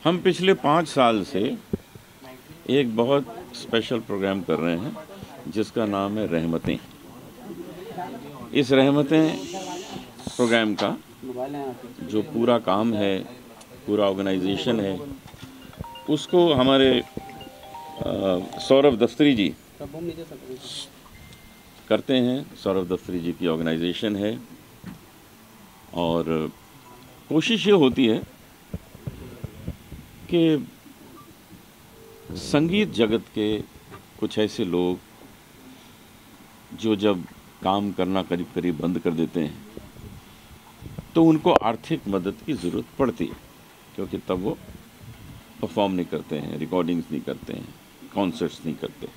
हम पिछले 5 साल से एक बहुत स्पेशल प्रोग्राम कर रहे हैं जिसका नाम है रहमतें। इस रहमतें प्रोग्राम का जो पूरा काम है, पूरा ऑर्गेनाइजेशन है, उसको हमारे सौरभ दफ्तरी जी करते हैं। सौरभ दफ्तरी जी की ऑर्गेनाइजेशन है और कोशिश ये होती है कि संगीत जगत के कुछ ऐसे लोग जो जब काम करना करीब करीब बंद कर देते हैं तो उनको आर्थिक मदद की ज़रूरत पड़ती है, क्योंकि तब वो परफॉर्म नहीं करते हैं, रिकॉर्डिंग्स नहीं करते हैं, कॉन्सर्ट्स नहीं करते।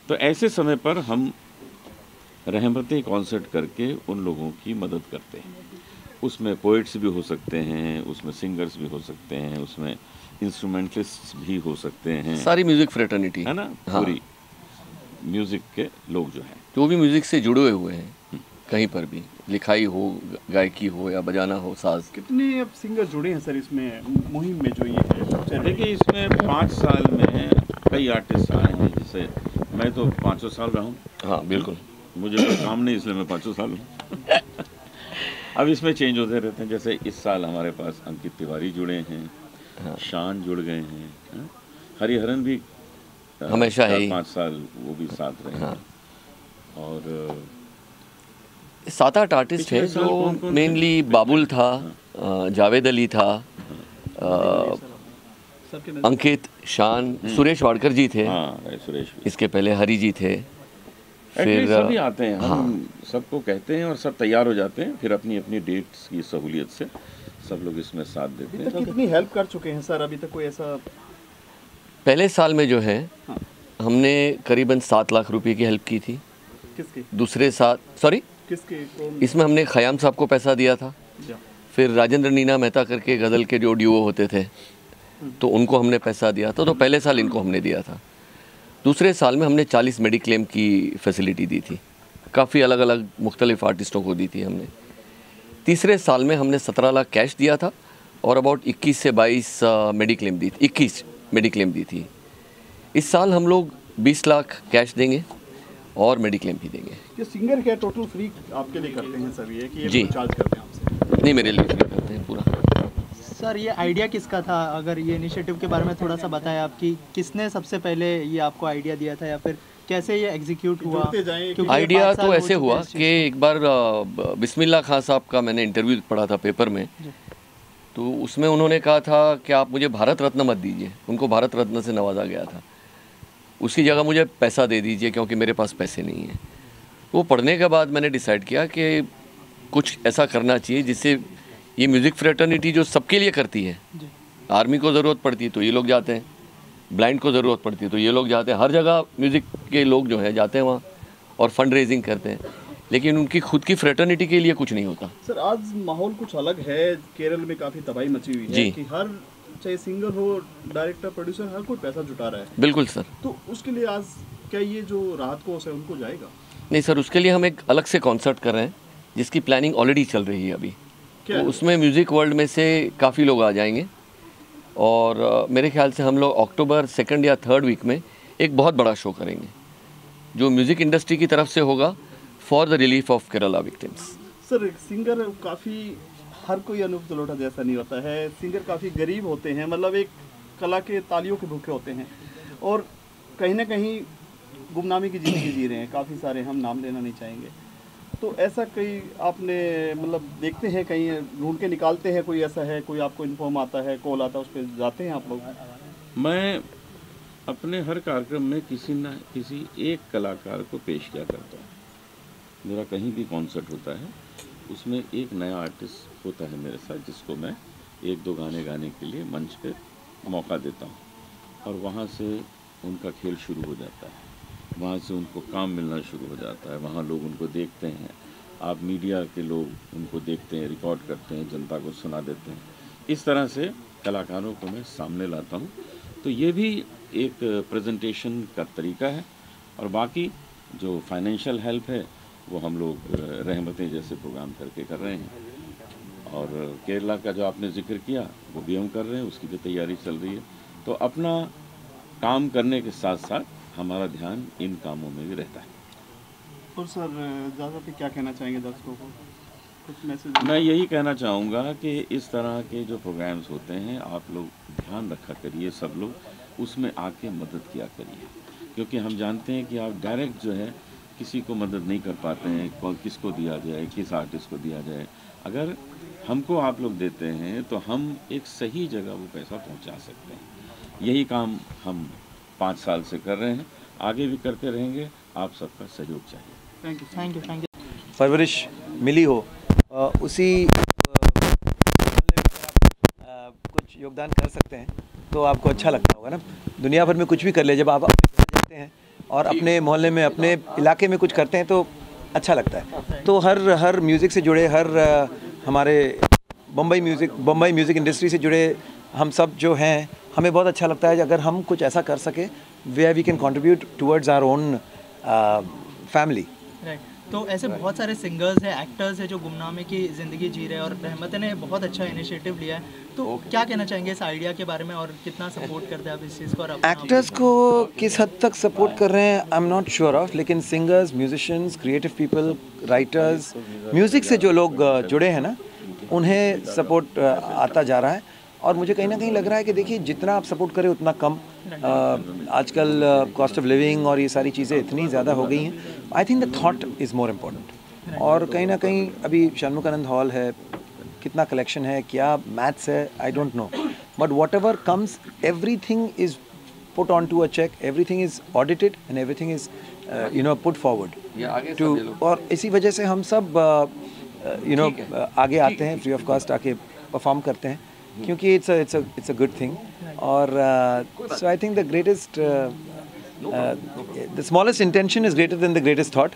तो ऐसे समय पर हम रहमतें कॉन्सर्ट करके उन लोगों की मदद करते हैं। उसमें पोइट्स भी हो सकते हैं, उसमें सिंगर्स भी हो सकते हैं, उसमें इंस्ट्रूमेंटलिस्ट भी हो सकते हैं, सारी म्यूजिक फ्रेटर्निटी है ना। हाँ। पूरी म्यूजिक के लोग जो हैं, जो भी म्यूजिक से जुड़े हुए हैं, कहीं पर भी लिखाई हो, गायकी हो या बजाना हो, साज। कितने अब सिंगर जुड़े हैं सर इसमें मुहिम में जो ये है? देखिए इसमें 5 साल में कई आर्टिस्ट आए हैं। जैसे मैं तो 5 साल रहा हूँ। हाँ बिल्कुल, मुझे कोई काम नहीं, इसलिए मैं 5 साल हूँ। अब इसमें चेंज होते रहते हैं। जैसे इस साल हमारे पास अंकित तिवारी जुड़े हैं, हाँ। शान जुड़ गए हैं, हाँ? हरिहरन भी हमेशा है 5 साल वो भी साथ रहे हैं। हाँ। और 7-8 आर्टिस्ट पिछले हैं साल जो कौन-कौन थे? मेनली बाबुल था, जावेद अली था, सबके अंकित, शान, सुरेश वाडकर जी थे, हाँ सुरेश भी। इसके पहले हरी जी थे। फिर फिर सभी आते हैं, हम सबको कहते हैं और सब तैयार हो जाते हैं। फिर अपनी अपनी डेट्स की सहूलियत से सब लोग इसमें साथ देते अभी हैं। तक कितनी हेल्प कर चुके हैं सर? अभी तक कोई ऐसा? पहले साल में जो है हाँ। हमने करीबन 7 लाख रुपए की हेल्प की थी। किसकी? दूसरे साल किसके कौन? इसमें हमने खयाम साहब को पैसा दिया था। जा। फिर राजेंद्र नीना मेहता करके गज़ल के जो ड्यूओ होते थे तो उनको हमने पैसा दिया था। तो पहले साल इनको हमने दिया था। दूसरे साल में हमने 40 मेडिक्लेम की फैसिलिटी दी थी, काफ़ी अलग अलग मुख्तलिफ आर्टिस्टों को दी थी हमने। तीसरे साल में हमने 17 लाख कैश दिया था और अबाउट 21 से 22 मेडिक्लेम दी थी, 21 मेडिक्लेम दी थी। इस साल हम लोग 20 लाख कैश देंगे और मेडिक्लेम भी देंगे। ये सिंगर क्या टोटल फ्री आपके लिए करते हैं सर? ये कि ये जी। चार्ज करते हैं आपसे? नहीं, मेरे लिए फ्री करते हैं पूरा। सर ये आइडिया किसका था? अगर ये इनिशिएटिव के बारे में थोड़ा सा बताएं, आपकी किसने सबसे पहले ये आपको आइडिया दिया था या फिर कैसे ये एग्जीक्यूट हुआ? जुड़ते जाएं। क्योंकि ये आइडिया 5 साल तो हो ऐसे चुके हुआ हैं इस चीज़ कि एक बार बिस्मिल्लाह खान साहब का मैंने इंटरव्यू पढ़ा था पेपर में, तो उसमें उन्होंने कहा था कि आप मुझे भारत रत्न मत दीजिए। उनको भारत रत्न से नवाजा गया था। उसकी जगह मुझे पैसा दे दीजिए क्योंकि मेरे पास पैसे नहीं हैं। वो पढ़ने के बाद मैंने डिसाइड किया कि कुछ ऐसा करना चाहिए जिससे ये म्यूज़िक फ्रेटर्निटी जो सबके लिए करती है, आर्मी को ज़रूरत पड़ती है तो ये लोग जाते हैं, ब्लाइंड को ज़रूरत पड़ती है तो ये लोग जाते हैं, हर जगह म्यूज़िक के लोग जो हैं जाते हैं वहाँ और फंड रेजिंग करते हैं, लेकिन उनकी खुद की फ्रेटर्निटी के लिए कुछ नहीं होता। सर आज माहौल कुछ अलग है। केरल में काफ़ी तबाही मची हुई है जी। कि हर चाहे सिंगर हो, डायरेक्टर, प्रोड्यूसर, हर कोई पैसा जुटा रहा है। बिल्कुल सर। तो उसके लिए आज क्या ये जो राहत कोष है उनको जाएगा? नहीं सर, उसके लिए हम एक अलग से कॉन्सर्ट कर रहे हैं जिसकी प्लानिंग ऑलरेडी चल रही है अभी। क्या तो उसमें म्यूज़िक वर्ल्ड में से काफ़ी लोग आ जाएंगे और मेरे ख्याल से हम लोग अक्टूबर 2nd या 3rd वीक में एक बहुत बड़ा शो करेंगे जो म्यूज़िक इंडस्ट्री की तरफ से होगा for the relief of Kerala victims. Sir singer काफ़ी, हर कोई अनूप जलोटा जैसा नहीं होता है। सिंगर काफ़ी गरीब होते हैं, मतलब एक कला के तालियों के भूखे होते हैं और कहीं ना कहीं गुमनामी की ज़िंदगी जी रहे हैं। काफ़ी सारे, हम नाम लेना नहीं चाहेंगे। तो ऐसा कहीं आपने मतलब देखते हैं, कहीं ढूंढ के निकालते हैं? कोई ऐसा है, कोई आपको इन्फॉर्म आता है, कॉल आता है, उस पर जाते हैं आप लोग? मैं अपने हर कार्यक्रम में किसी न किसी एक कलाकार को पेश किया करता हूँ। मेरा कहीं भी कॉन्सर्ट होता है उसमें एक नया आर्टिस्ट होता है मेरे साथ, जिसको मैं 1-2 गाने गाने के लिए मंच पे मौका देता हूँ और वहाँ से उनका खेल शुरू हो जाता है। वहाँ से उनको काम मिलना शुरू हो जाता है। वहाँ लोग उनको देखते हैं, आप मीडिया के लोग उनको देखते हैं, रिकॉर्ड करते हैं, जनता को सुना देते हैं। इस तरह से कलाकारों को मैं सामने लाता हूँ। तो ये भी एक प्रेजेंटेशन का तरीका है। और बाकी जो फाइनेंशियल हेल्प है वो हम लोग रहमतें जैसे प्रोग्राम करके कर रहे हैं और केरला का जो आपने जिक्र किया वो भी हम कर रहे हैं, उसकी भी तैयारी चल रही है। तो अपना काम करने के साथ साथ हमारा ध्यान इन कामों में भी रहता है। और सर ज़्यादा पे क्या कहना चाहेंगे दर्शकों को, कुछ मैसेज? मैं यही कहना चाहूँगा कि इस तरह के जो प्रोग्राम्स होते हैं आप लोग ध्यान रखा करिए, सब लोग उसमें आके मदद किया करिए, क्योंकि हम जानते हैं कि आप डायरेक्ट जो है किसी को मदद नहीं कर पाते हैं, किसको दिया जाए, किस आर्टिस्ट को दिया जाए। अगर हमको आप लोग देते हैं तो हम एक सही जगह वो पैसा पहुंचा सकते हैं। यही काम हम 5 साल से कर रहे हैं, आगे भी करते रहेंगे। आप सबका सहयोग चाहिए। Thank you. Thank you, thank you. परवरिश मिली हो उसी कुछ योगदान कर सकते हैं तो आपको अच्छा लगता होगा ना। दुनिया भर में कुछ भी कर ले, जब आप अपने घर जाते हैं और अपने मोहल्ले में अपने इलाके में कुछ करते हैं तो अच्छा लगता है। तो हर म्यूज़िक से जुड़े, हमारे बम्बई म्यूज़िक इंडस्ट्री से जुड़े हम सब जो हैं, हमें बहुत अच्छा लगता है अगर हम कुछ ऐसा कर सके where we can contribute towards our own family. Right, तो ऐसे बहुत सारे सिंगर्स हैं, एक्टर्स हैं जो गुमनामी की ज़िंदगी जी रहे हैं और रहमत ने बहुत अच्छा इनिशिएटिव लिया है। तो क्या कहना चाहेंगे इस आइडिया के बारे में और कितना सपोर्ट करते हैं आप इस चीज़ को? और एक्टर्स को किस हद तक सपोर्ट कर रहे हैं I am not sure of, लेकिन singers, musicians, creative people, writers, music से जो लोग जुड़े हैं ना, उन्हें सपोर्ट आता जा रहा है। और मुझे कहीं ना कहीं लग रहा है कि देखिए जितना आप सपोर्ट करें उतना कम। आजकल कॉस्ट ऑफ लिविंग और ये सारी चीज़ें इतनी ज़्यादा हो गई हैं। आई think the thought is more important. और कहीं ना कहीं अभी षणमुखानंद हॉल है, कितना कलेक्शन है, क्या मैथ्स है, I don't know, but whatever comes everything is put on to a check, everything is audited and everything is put forward to. और इसी वजह से हम सब आगे आते हैं, फ्री ऑफ कॉस्ट आके परफॉर्म करते हैं, क्योंकि इट्स अ गुड थिंग। और so I think the greatest the smallest intention is greater than the greatest thought.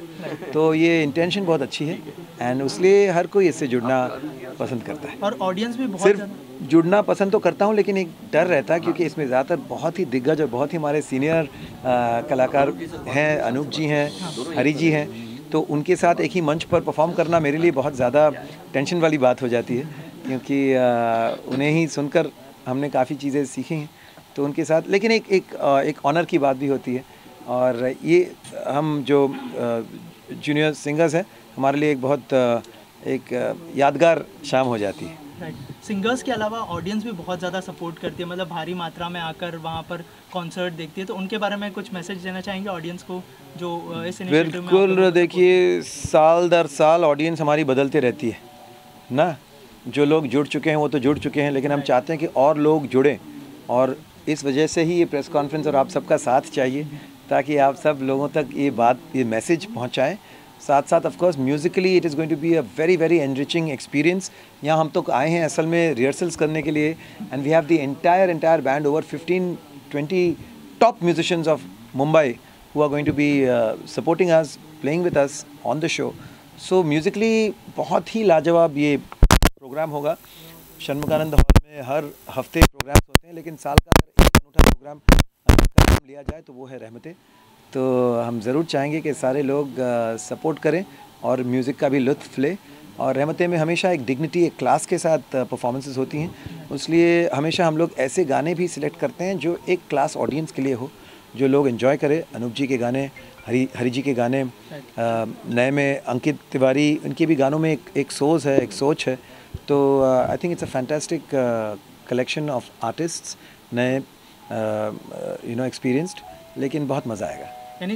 तो ये इंटेंशन बहुत अच्छी है एंड इसलिए हर कोई इससे जुड़ना पसंद करता है। और ऑडियंस भी बहुत सिर्फ जुड़ना पसंद तो करता हूँ, लेकिन एक डर रहता है क्योंकि इसमें ज़्यादातर बहुत ही दिग्गज और बहुत ही हमारे सीनियर कलाकार हैं, अनूप जी हैं, हरी जी हैं, तो उनके साथ एक ही मंच पर परफॉर्म करना मेरे लिए बहुत ज़्यादा टेंशन वाली बात हो जाती है, क्योंकि उन्हें ही सुनकर हमने काफ़ी चीज़ें सीखी हैं। तो उनके साथ लेकिन एक ऑनर की बात भी होती है। और ये हम जो जूनियर सिंगर्स हैं, हमारे लिए एक बहुत एक यादगार शाम हो जाती है। राइट, सिंगर्स के अलावा ऑडियंस भी बहुत ज़्यादा सपोर्ट करती है, मतलब भारी मात्रा में आकर वहाँ पर कॉन्सर्ट देखती है। तो उनके बारे में कुछ मैसेज देना चाहेंगे ऑडियंस को जो इस इनिशिएटिव में? बिल्कुल, देखिए साल दर साल ऑडियंस हमारी बदलती रहती है ना। जो लोग जुड़ चुके हैं वो तो जुड़ चुके हैं, लेकिन हम चाहते हैं कि और लोग जुड़ें, और इस वजह से ही ये प्रेस कॉन्फ्रेंस और आप सबका साथ चाहिए, ताकि आप सब लोगों तक ये मैसेज पहुंचाएं। साथ साथ of course musically it is going to be a very very enriching experience. यहाँ हम तो आए हैं असल में रिहर्सल्स करने के लिए, and we have the entire band, over 15-20 top musicians of Mumbai who are going to be supporting us, playing with us on the show. So musically बहुत ही लाजवाब ये प्रोग्राम होगा। षणमुखानंद हॉल में हर हफ्ते प्रोग्राम्स होते हैं, लेकिन साल का अगर एक अनूठा प्रोग्राम का नाम लिया जाए तो वो है रहमतें। तो हम ज़रूर चाहेंगे कि सारे लोग सपोर्ट करें और म्यूज़िक का भी लुत्फ़ लें। और रहमतें में हमेशा एक डिग्निटी, एक क्लास के साथ परफॉर्मेंसेस होती हैं, इसलिए हमेशा हम लोग ऐसे गाने भी सिलेक्ट करते हैं जो एक क्लास ऑडियंस के लिए हो, जो लोग एंजॉय करें। अनूप जी के गाने, हरी जी के गाने, नए में अंकित तिवारी, उनके भी गानों में एक सोच है, एक सोच है। तो I think it's a fantastic collection of artists, नए एक्सपीरियंस्ड, लेकिन बहुत मज़ा आएगा।